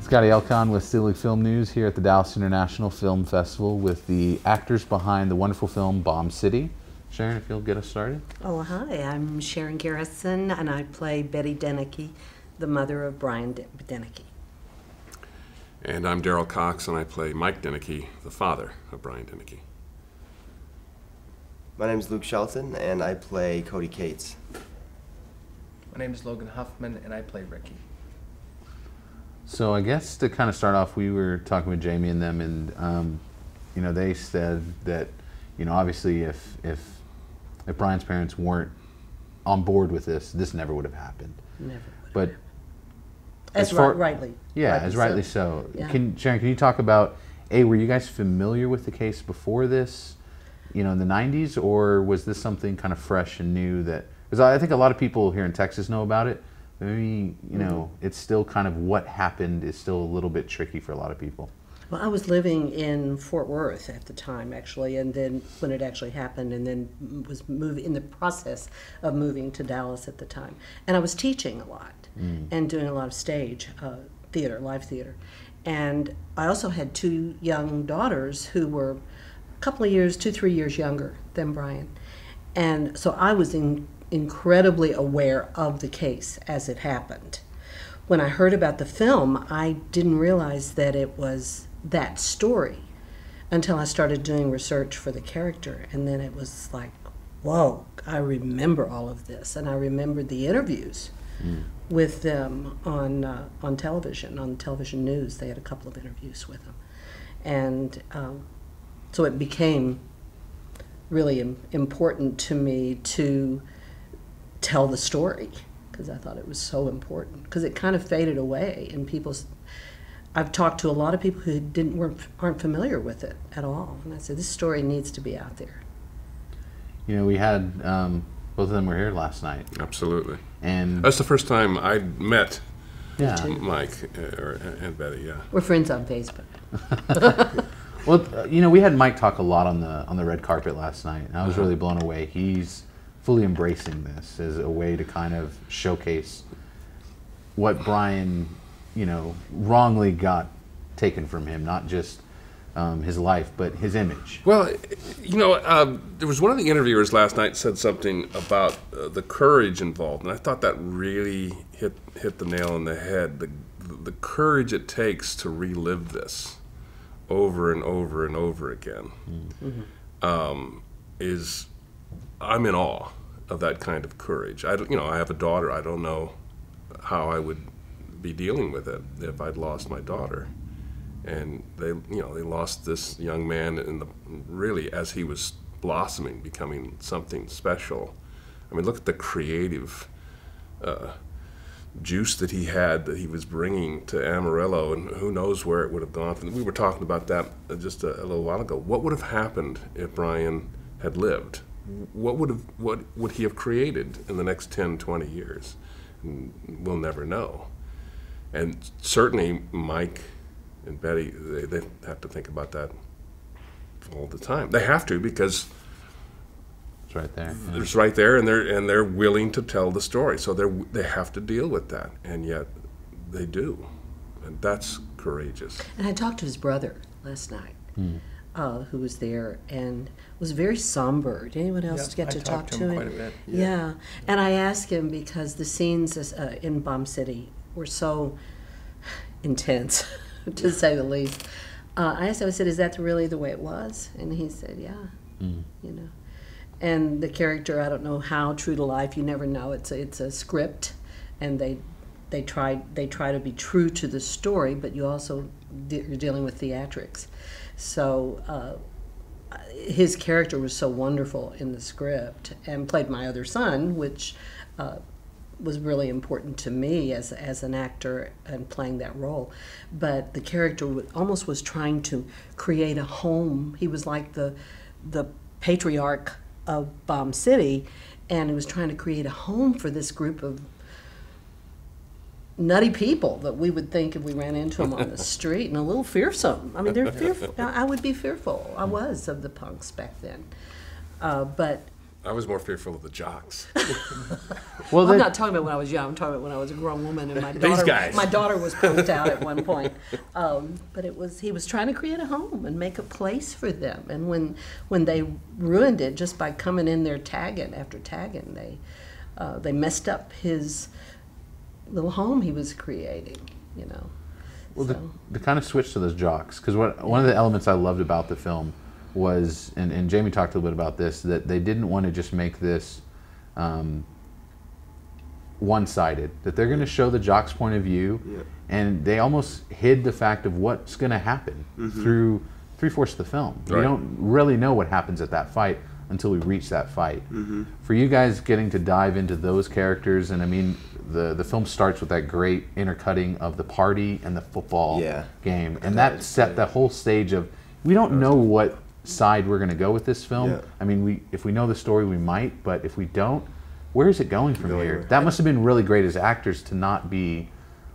Scotty Elcon with Silly Film News here at the Dallas International Film Festival with the actors behind the wonderful film Bomb City. Sharon, if you'll get us started. Oh, hi. I'm Sharon Garrison, and I play Betty Deneke, the mother of Brian Deneke. And I'm Darryl Cox, and I play Mike Deneke, the father of Brian Deneke. My name is Luke Shelton, and I play Cody Cates. My name is Logan Huffman, and I play Ricky. So I guess to kind of start off, we were talking with Jamie and them, and you know, they said that, you know, obviously if Brian's parents weren't on board with this never would have happened. Never But would rightly. Yeah, as rightly so. Yeah. Sharon, can you talk about, were you guys familiar with the case before this, you know, in the 90s, or was this something kind of fresh and new that, because I think a lot of people here in Texas know about it, but maybe, you know, it's still kind of what happened is still a little bit tricky for a lot of people. Well, I was living in Fort Worth at the time, actually, and then when it actually happened, and then was in the process of moving to Dallas at the time. And I was teaching a lot and doing a lot of stage theater, live theater. And I also had two young daughters who were a couple of years, 2-3 years younger than Brian. And so I was incredibly aware of the case as it happened. When I heard about the film, I didn't realize that it was that story until I started doing research for the character. And then it was like, whoa, I remember all of this. And I remembered the interviews with them on television, on television news. They had a couple of interviews with them. And so it became really important to me to tell the story, because I thought it was so important, because it kind of faded away, and I've talked to a lot of people who aren't familiar with it at all, and I said, this story needs to be out there. You know, we had, both of them were here last night. Absolutely. And that's the first time I met Mike and Betty, yeah. We're friends on Facebook. Well, you know, we had Mike talk a lot on the red carpet last night, and I was really blown away. He's fully embracing this as a way to kind of showcase what Brian, you know, wrongly got taken from him, not just his life, but his image. Well, you know, there was one of the interviewers last night said something about the courage involved, and I thought that really hit the nail on the head. The courage it takes to relive this over and over and over again is, I'm in awe of that kind of courage. I have a daughter. I don't know how I would be dealing with it if I'd lost my daughter. And they lost this young man really as he was blossoming, becoming something special. I mean, look at the creative juice that he had, that he was bringing to Amarillo, and who knows where it would have gone. We were talking about that just a little while ago. What would have happened if Brian had lived? What would he have created in the next 10, 20 years? We'll never know. And certainly Mike and Betty, they have to think about that all the time. They have to, because it's right there. Yeah. It's right there, and they're willing to tell the story. So they have to deal with that, and yet they do, and that's courageous. And I talked to his brother last night, who was there, and was very somber. Did anyone else get to talk to him? Quite a bit. Yeah, and I asked him, because the scenes in Bomb City were so intense, to say the least. I asked him, I said, is that really the way it was? And he said, yeah, you know. And the character, I don't know how true to life, you never know. It's a script, and they try to be true to the story, but you also, you're dealing with theatrics. So his character was so wonderful in the script, and played my other son, which was really important to me as an actor and playing that role. But the character almost was trying to create a home. He was like the patriarch of Bomb City, and he was trying to create a home for this group of nutty people that we would think if we ran into them on the street, and a little fearsome. I mean, they're fearful. I would be fearful. I was, of the punks back then. But I was more fearful of the jocks. Well, I'm not talking about when I was young. I'm talking about when I was a grown woman and guys. my daughter was punked out at one point. But he was trying to create a home and make a place for them. And when they ruined it just by coming in there tagging after tagging, they messed up his little home he was creating. You know. Well, So. the kind of switch to those jocks, because one of the elements I loved about the film was, and Jamie talked a little bit about this, that they didn't want to just make this one-sided, that they're going to show the jock's point of view, and they almost hid the fact of what's going to happen through three-fourths of the film. Right. We don't really know what happens at that fight until we reach that fight. For you guys getting to dive into those characters, and I mean, the film starts with that great intercutting of the party and the football game, and that set the whole stage of, we don't know what side we're going to go with this film. I mean, if we know the story, we might, but if we don't, where is it going from here? That must have been really great as actors to not be,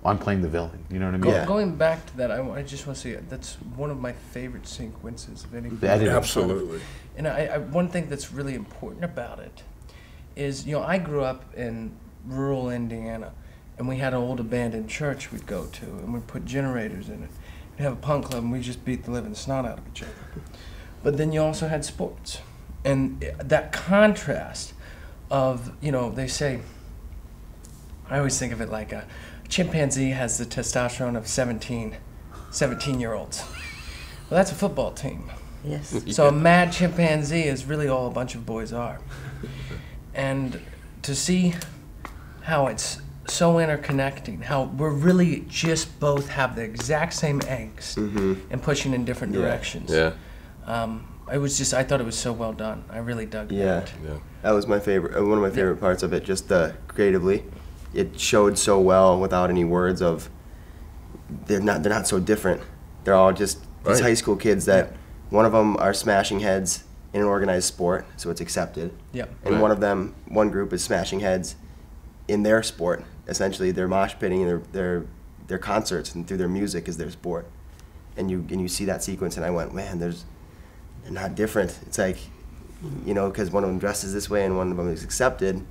I'm playing the villain. You know what I mean? Going back to that, I just want to say that's one of my favorite sequences of any film. Absolutely. And one thing that's really important about it is, I grew up in rural Indiana, and we had an old abandoned church we'd go to, and we'd put generators in it. We'd have a punk club, and we'd just beat the living snot out of each other. But then you also had sports. And that contrast of, they say, I always think of it like a chimpanzee has the testosterone of 17-year-olds. Well, that's a football team. Yes. So a mad chimpanzee is really all a bunch of boys are. And to see how it's so interconnecting, how we're really just both have the exact same angst and pushing in different directions. Yeah. I thought it was so well done. I really dug that. Yeah. That was my favorite, one of my favorite parts of it, just creatively. It showed so well without any words of, they're not so different. They're all just these high school kids that one of them are smashing heads in an organized sport, so it's accepted. Yep. And one group is smashing heads in their sport. Essentially, they're mosh pitting their concerts, and through their music is their sport. And you see that sequence, and I went, man, they're not different. It's like, because one of them dresses this way and one of them is accepted,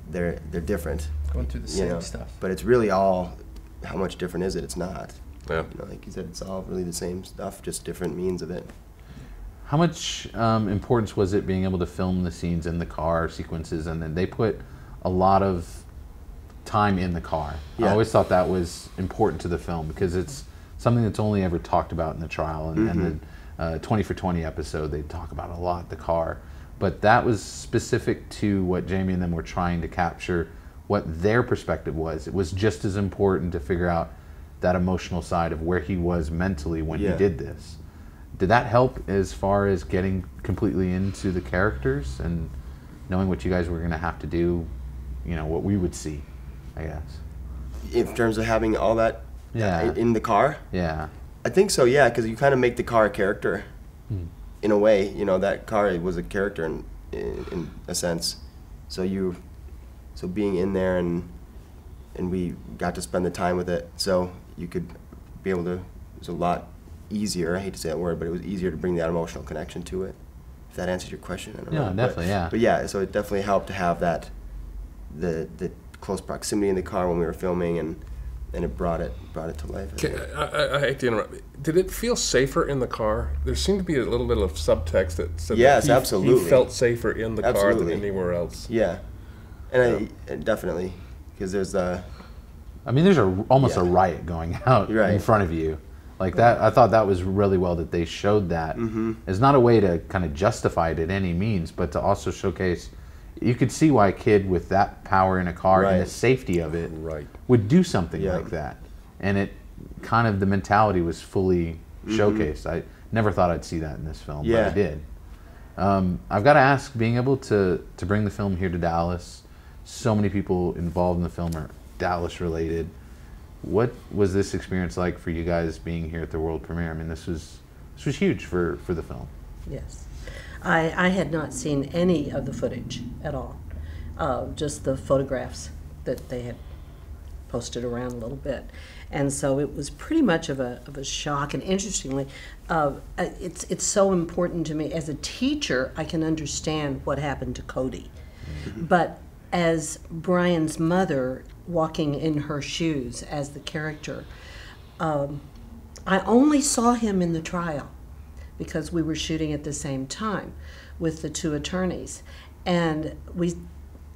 they're different. Going through the same stuff. But it's really all, how much different is it? It's not. Yeah. Like you said, it's all really the same stuff, just different means of it. How much importance was it being able to film the scenes in the car sequences, and then they put a lot of time in the car? I always thought that was important to the film because it's something that's only ever talked about in the trial, and the 20 for 20 episode they talk about a lot, the car, but that was specific to what Jamie and them were trying to capture, what their perspective was. It was just as important to figure out that emotional side of where he was mentally when he did this. Did that help as far as getting completely into the characters and knowing what you guys were going to have to do, what we would see, I guess? In terms of having all that in the car? Yeah. I think so, yeah, because you kind of make the car a character in a way. That car was a character in a sense. So being in there and we got to spend the time with it, so you could be able to, it was a lot easier, I hate to say that word, but it was easier to bring that emotional connection to it. If that answers your question, I don't know. Definitely, But yeah, so it definitely helped to have that, the close proximity in the car when we were filming, and it brought it to life. I hate to interrupt. Did it feel safer in the car? There seemed to be a little bit of subtext that said that absolutely. he felt safer in the car than anywhere else. Yeah, and definitely, because there's there's almost a riot going out in front of you. Like that, I thought that was really well that they showed that. It's not a way to kind of justify it at any means, but to also showcase, you could see why a kid with that power in a car and the safety of it would do something like that. And it kind of, the mentality was fully showcased. I never thought I'd see that in this film, but I did. I've got to ask, being able to bring the film here to Dallas, so many people involved in the film are Dallas related. What was this experience like for you guys being here at the world premiere? I mean, this was huge for the film. Yes. I had not seen any of the footage at all, just the photographs that they had posted around a little bit. And so it was pretty much of a shock. And interestingly, it's so important to me. As a teacher, I can understand what happened to Cody. But as Brian's mother, walking in her shoes as the character, I only saw him in the trial because we were shooting at the same time with the two attorneys. And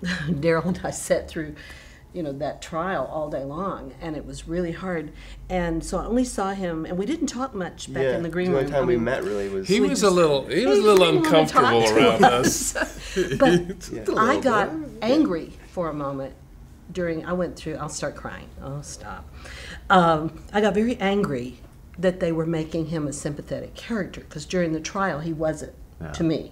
Darryl and I sat through that trial all day long, and it was really hard. And so I only saw him, and we didn't talk much back in the green room. The only time we met really was... He was a little uncomfortable around us. But I got angry for a moment I went through, I'll start crying. Oh, stop. I got very angry that they were making him a sympathetic character, because during the trial he wasn't to me.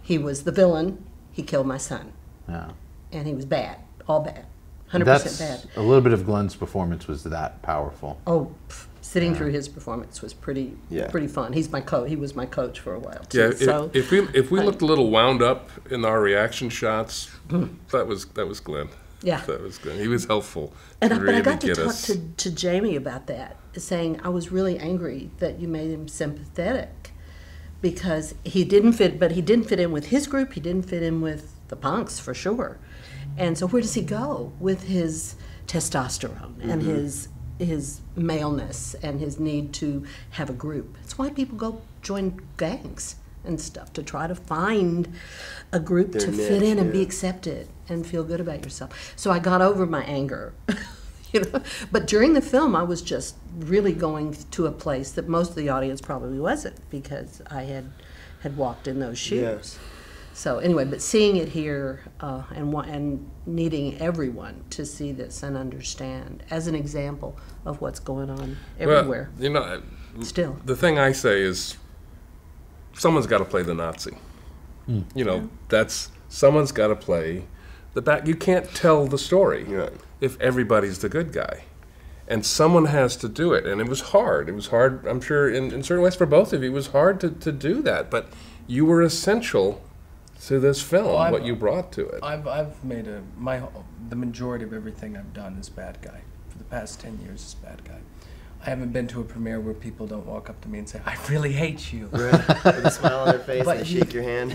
He was the villain. He killed my son. Yeah. And he was bad. All bad. 100% bad. A little bit of Glenn's performance was that powerful. Oh, sitting through his performance was pretty fun. He was my coach for a while too. Yeah, So if we looked a little wound up in our reaction shots, that was Glenn. Yeah. That was Glenn. He was helpful. But I got to talk to Jamie about that, saying I was really angry that you made him sympathetic, because he didn't fit in with his group. He didn't fit in with the punks for sure. And so where does he go with his testosterone and his maleness and his need to have a group? It's why people go join gangs and stuff, to try to find a group to fit in and be accepted and feel good about yourself. So I got over my anger. But during the film, I was just really going to a place that most of the audience probably wasn't, because I had walked in those shoes. Yeah. So anyway, but seeing it here and needing everyone to see this and understand as an example of what's going on everywhere. Well, still, the thing I say is, someone's got to play the Nazi. That's someone's got to play the back. You can't tell the story if everybody's the good guy, and someone has to do it. And it was hard. It was hard, I'm sure, in certain ways for both of you. It was hard to do that, but you were essential to this film, what you brought to it. I've made the majority of everything I've done is bad guy. For the past 10 years is bad guy. I haven't been to a premiere where people don't walk up to me and say, "I really hate you." Right. With a smile on their face, and they shake your hand.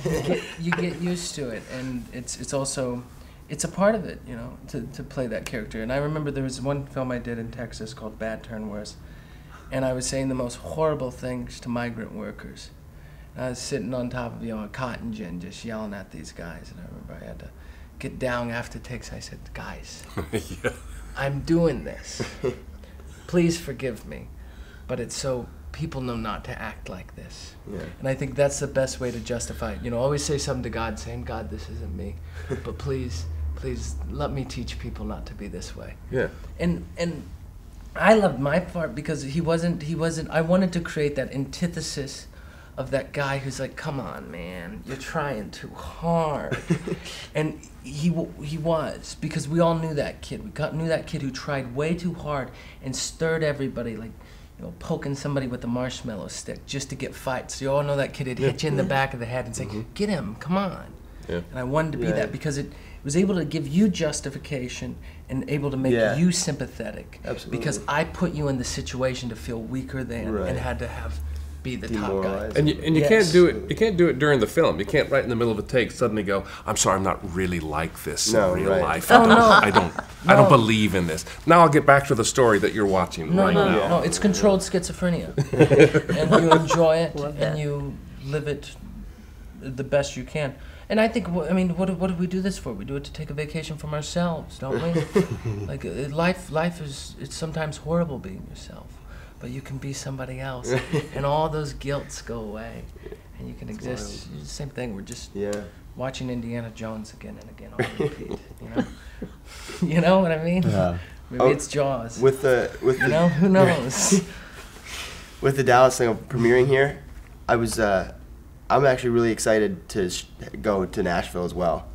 you get used to it, and it's also a part of it, to play that character. And I remember there was one film I did in Texas called Bad Turn Worse, and I was saying the most horrible things to migrant workers. I was sitting on top of a cotton gin just yelling at these guys, and I remember I had to get down after takes. I said, "Guys, I'm doing this. Please forgive me, but it's so people know not to act like this." Yeah. And I think that's the best way to justify it. Always say something to God, saying, "God, this isn't me, but please let me teach people not to be this way." Yeah. And I loved my part because he wasn't. I wanted to create that antithesis of that guy who's like, "Come on, man, you're trying too hard." And he was, because we all knew that kid. Knew that kid who tried way too hard and stirred everybody, like, poking somebody with a marshmallow stick just to get fights. You all know that kid would hit you in the back of the head and say, "Get him, come on." Yeah. And I wanted to be that because it was able to give you justification and able to make you sympathetic. Absolutely. Because I put you in the situation to feel weaker than and had to be the top guy. And you can't do it. You can't do it during the film. You can't right in the middle of a take suddenly go, "I'm sorry, I'm not really like this in real life. I don't believe in this. Now I'll get back to the story that you're watching now." No, it's controlled schizophrenia, and you enjoy it and you live it the best you can. And I think, what do we do this for? We do it to take a vacation from ourselves, don't we? Like life is, it's sometimes horrible being yourself. But you can be somebody else, and all those guilts go away, and you can exist. It's the same thing. We're just watching Indiana Jones again and again on repeat. You know what I mean? Yeah. Maybe it's Jaws. With the who knows? With the Dallas thing premiering here, I'm actually really excited to go to Nashville as well,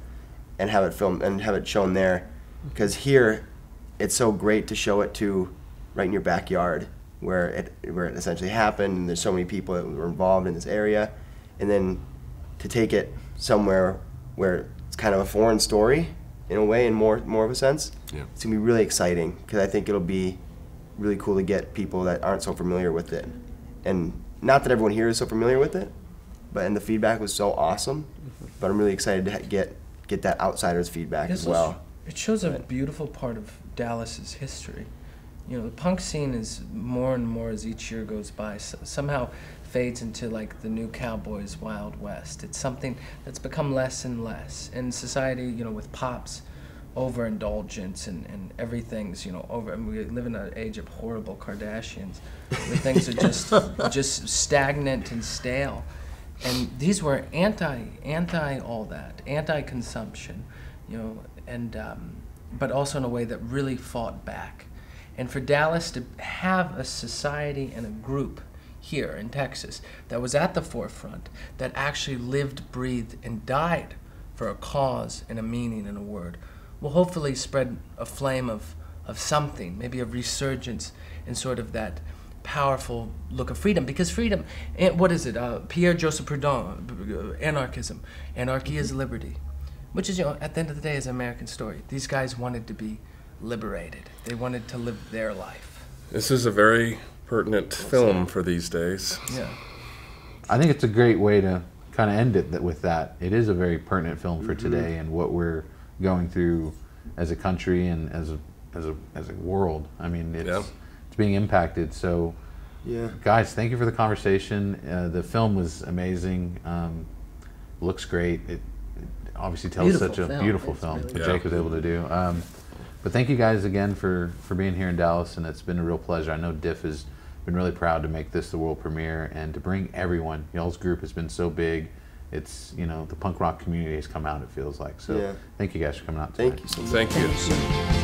and have it filmed and have it shown there, because here, it's so great to show it to right in your backyard, where it essentially happened, and there's so many people that were involved in this area, and then to take it somewhere where it's kind of a foreign story, in a way, in more of a sense. Yeah. It's gonna be really exciting because I think it'll be really cool to get people that aren't so familiar with it, and not that everyone here is so familiar with it, and the feedback was so awesome. But I'm really excited to get that outsiders feedback as well. It shows a beautiful part of Dallas's history. You know, the punk scene is more and more as each year goes by somehow fades into like the new Cowboys Wild West. It's something that's become less and less. In society, you know, with pop's overindulgence and everything's, you know, over. I mean, we live in an age of horrible Kardashians where things are just stagnant and stale. And these were anti all that, anti-consumption, you know, and but also in a way that really fought back. And for Dallas to have a society and a group here in Texas that was at the forefront, that actually lived, breathed, and died for a cause and a meaning and a word, will hopefully spread a flame of something, maybe a resurgence in sort of that powerful look of freedom. Because freedom, what is it? Pierre Joseph Proudhon, anarchism. Anarchy is liberty, which is, you know, at the end of the day, is an American story. These guys wanted to be liberated. They wanted to live their life. This is a very pertinent film for these days. Yeah. I think it's a great way to kind of end it with that. It is a very pertinent film for today and what we're going through as a country and as a world. I mean, it's being impacted. So, guys, thank you for the conversation. The film was amazing. Looks great. It obviously tells such a beautiful film that Jake was able to do. But thank you guys again for being here in Dallas, and it's been a real pleasure. I know Diff has been really proud to make this the world premiere and to bring everyone. Y'all's group has been so big. It's, you know, the punk rock community has come out, it feels like. So thank you guys for coming out tonight. Thank you so much. Thank you.